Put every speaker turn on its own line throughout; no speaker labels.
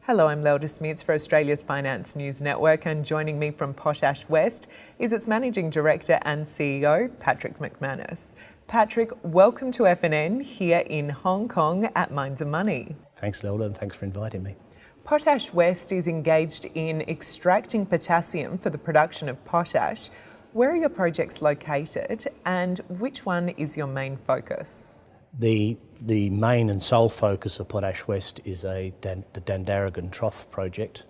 Hello, I'm Lelde Smits for Australia's Finance News Network, and joining me from Potash West is its Managing Director and CEO, Patrick McManus. Patrick, welcome to FNN here in Hong Kong at Mines and Money.
Thanks, Lelde, and thanks for inviting me.
Potash West is engaged in extracting potassium for the production of potash. Where are your projects located and which one is your main focus?
The main and sole focus of Potash West is the Dandaragan Trough Project,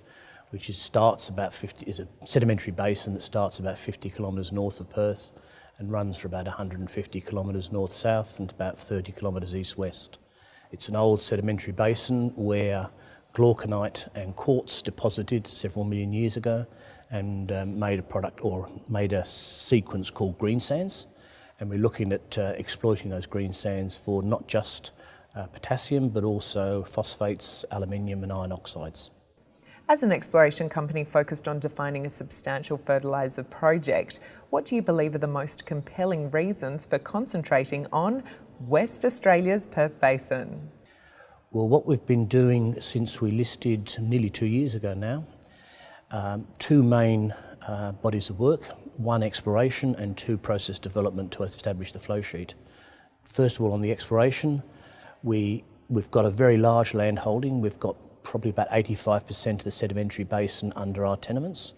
which is a sedimentary basin that starts about 50 kilometres north of Perth and runs for about 150 kilometres north-south and about 30 kilometres east-west. It's an old sedimentary basin where glauconite and quartz deposited several million years ago and made a sequence called green sands. And we're looking at exploiting those green sands for not just potassium, but also phosphates, aluminium and iron oxides.
As an exploration company focused on defining a substantial fertiliser project, what do you believe are the most compelling reasons for concentrating on West Australia's Perth Basin?
Well, what we've been doing since we listed nearly 2 years ago now, two main bodies of work. One, exploration, and two, process development to establish the flow sheet. First of all, on the exploration, we've got a very large land holding. We've got probably about 85% of the sedimentary basin under our tenements.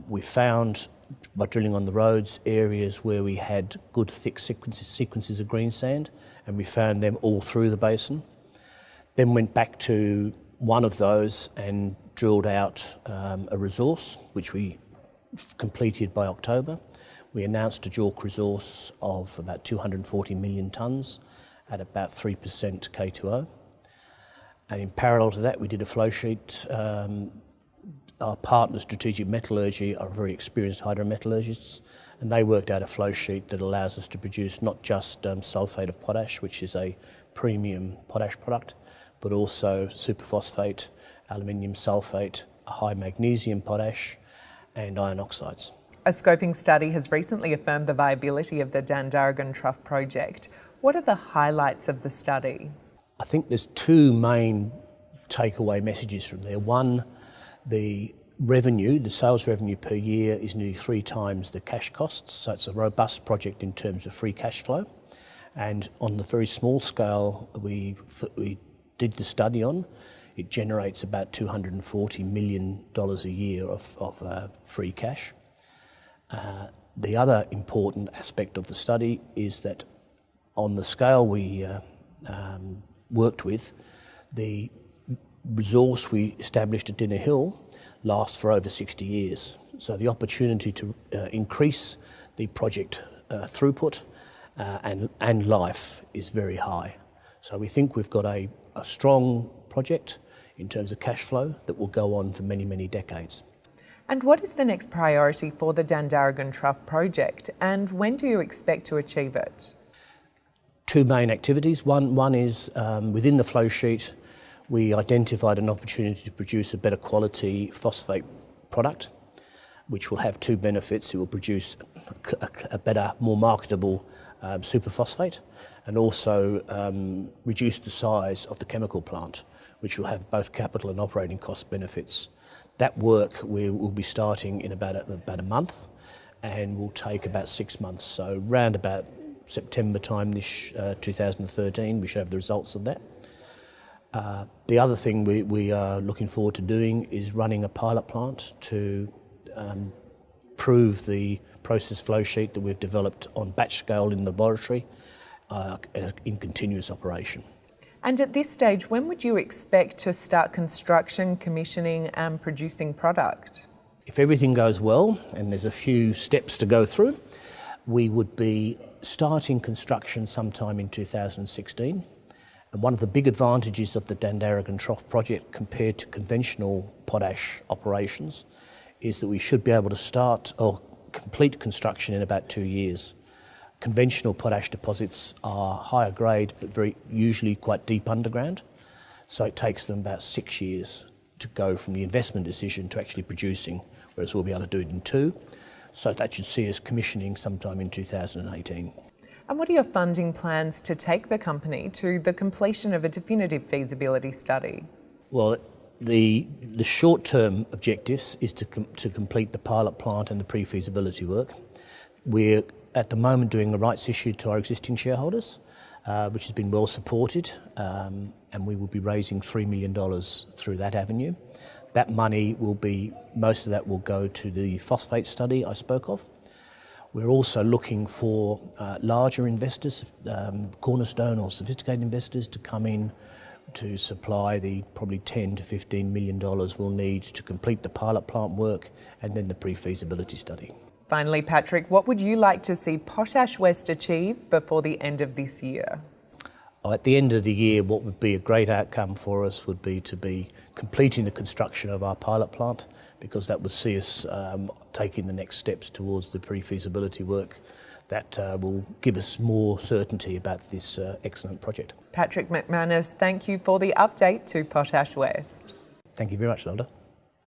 We found, by drilling on the roads, areas where we had good thick sequences of green sand, and we found them all through the basin. Then went back to one of those and drilled out a resource, which we completed by October. We announced a JORC resource of about 240 million tonnes at about 3% K2O. And in parallel to that, we did a flow sheet. Our partner, Strategic Metallurgy, are very experienced hydrometallurgists, and they worked out a flow sheet that allows us to produce not just sulphate of potash, which is a premium potash product, but also superphosphate, aluminium sulphate, a high magnesium potash, and iron oxides.
A scoping study has recently affirmed the viability of the Dandaragan Trough Project. What are the highlights of the study?
I think there's two main takeaway messages from there. One, the sales revenue per year is nearly 3 times the cash costs, so it's a robust project in terms of free cash flow. And on the very small scale we did the study on, it generates about $240 million a year of free cash. The other important aspect of the study is that on the scale we worked with, the resource we established at Dinner Hill lasts for over 60 years. So the opportunity to increase the project throughput and life is very high. So we think we've got a strong project in terms of cash flow that will go on for many, many decades.
And what is the next priority for the Dandaragan Trough Project, and when do you expect to achieve it?
Two main activities. One is within the flow sheet, we identified an opportunity to produce a better quality phosphate product, which will have two benefits. It will produce a better, more marketable superphosphate, and also reduce the size of the chemical plant, which will have both capital and operating cost benefits. That work we will be starting in about a month and will take about 6 months. So round about September time this 2013, we should have the results of that. The other thing we are looking forward to doing is running a pilot plant to prove the process flow sheet that we've developed on batch scale in the laboratory in continuous operation.
And at this stage, when would you expect to start construction, commissioning and producing product?
If everything goes well, and there's a few steps to go through, we would be starting construction sometime in 2016. And one of the big advantages of the Dandaragan Trough Project compared to conventional potash operations is that we should be able to start or complete construction in about 2 years. Conventional potash deposits are higher grade, but usually quite deep underground. So it takes them about 6 years to go from the investment decision to actually producing, whereas we'll be able to do it in 2. So that should see us commissioning sometime in 2018.
And what are your funding plans to take the company to the completion of a definitive feasibility study?
Well, The short-term objectives is to complete the pilot plant and the pre-feasibility work. We're at the moment doing a rights issue to our existing shareholders, which has been well supported, and we will be raising $3 million through that avenue. That money most of that will go to the phosphate study I spoke of. We're also looking for larger investors, cornerstone or sophisticated investors, to come in to supply the probably $10 to $15 million we'll need to complete the pilot plant work and then the pre-feasibility study.
Finally, Patrick, what would you like to see Potash West achieve before the end of this year?
At the end of the year, what would be a great outcome for us would be to be completing the construction of our pilot plant, because that would see us taking the next steps towards the pre-feasibility work that will give us more certainty about this excellent project.
Patrick McManus, thank you for the update to Potash West.
Thank you very much, Lelde.